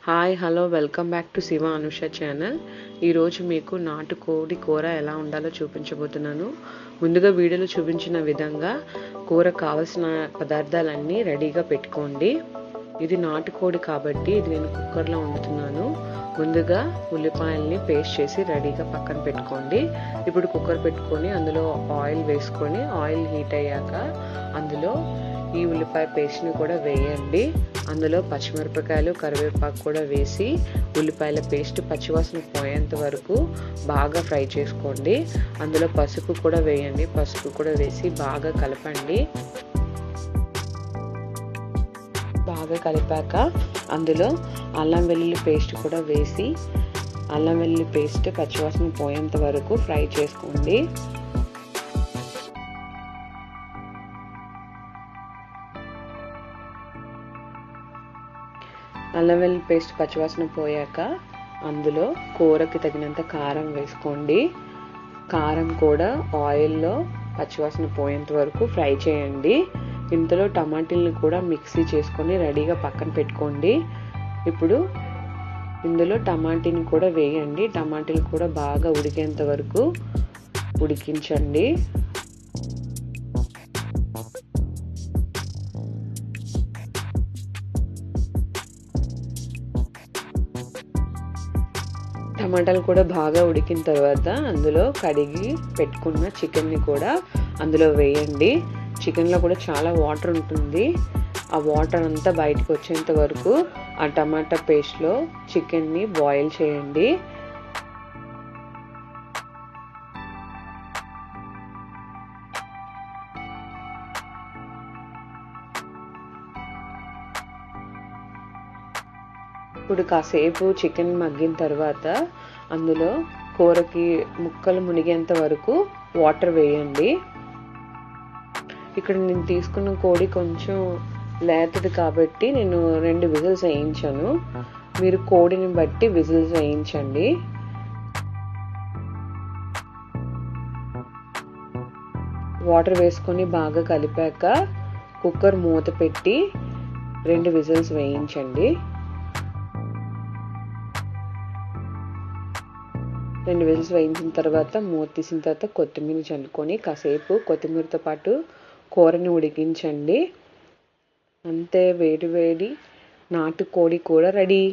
Hi hello welcome back to Shiva Anusha channel. ఈరోజు మీకు నాటుకోడి కూర ఎలా ఉండాలో చూపించబోతున్నాను. ముందుగా వీడియోలో చూపించిన విధంగా కూర కావాల్సిన పదార్థాలన్నీ రెడీగా పెట్టుకోండి. ఇది నాటుకోడి కాబట్టి ఇది నేను కుక్కర్లో వండుతున్నాను. ముందుగా ఉల్లిపాయల్ని పేస్ట్ చేసి రెడీగా పక్కన పెట్టుకోండి. ఇప్పుడు కుక్కర్ పెట్టుకొని అందులో ఆయిల్ వేసుకొని ఆయిల్ హీట్ అయ్యాక అందులో ఈ ఉల్లిపాయ పేస్ట్ని కూడా వేయండి. అందులో పచ్చిమిరపకాయలు కరివేపాకు కూడా వేసి ఉల్లిపాయల పేస్ట్ పచ్చివాసన పోయేంత వరకు బాగా ఫ్రై చేసుకోండి. అందులో పసుపు కూడా వేయండి. పసుపు కూడా వేసి బాగా కలపండి. బాగా కలిపాక అందులో అల్లం వెల్లుల్లి పేస్ట్ కూడా వేసి అల్లం వెల్లుల్లి పేస్ట్ పచ్చివాసన పోయేంత వరకు ఫ్రై చేసుకోండి. అల్లం వెల్లుల్లి పేస్ట్ పచ్చివాసన పోయాక అందులో కూరకి తగినంత కారం వేసుకోండి. కారం కూడా ఆయిల్లో పచ్చివాసన పోయేంత వరకు ఫ్రై చేయండి. ఇంతలో టమాటీలను కూడా మిక్సీ చేసుకొని రెడీగా పక్కన పెట్టుకోండి. ఇప్పుడు ఇందులో టమాటీని కూడా వేయండి. టమాటీలు కూడా బాగా ఉడికేంత వరకు ఉడికించండి. టమాటాలు కూడా బాగా ఉడికిన తర్వాత అందులో కడిగి పెట్టుకున్న చికెన్ని కూడా అందులో వేయండి. చికెన్లో కూడా చాలా వాటర్ ఉంటుంది. ఆ వాటర్ అంతా బయటకు వచ్చేంత వరకు ఆ టమాటా పేస్ట్లో చికెన్ని బాయిల్ చేయండి. ఇప్పుడు కాసేపు చికెన్ మగ్గిన తర్వాత అందులో కూరకి ముక్కలు మునిగేంత వరకు వాటర్ వేయండి. ఇక్కడ నేను తీసుకున్న కోడి కొంచెం లేతది కాబట్టి నేను 2 విజిల్స్ వేయించాను. మీరు కోడిని బట్టి విజిల్స్ వేయించండి. వాటర్ వేసుకొని బాగా కలిపాక కుక్కర్ మూత పెట్టి 2 విజిల్స్ వేయించండి. 2 విజిల్స్ వేయించిన తర్వాత మూత తీసిన తర్వాత కొత్తిమీర చల్లుకొని కాసేపు కొత్తిమీరతో పాటు కూరని ఉడికించండి. అంతే, వేడి వేడి నాటుకోడి కూర రెడీ.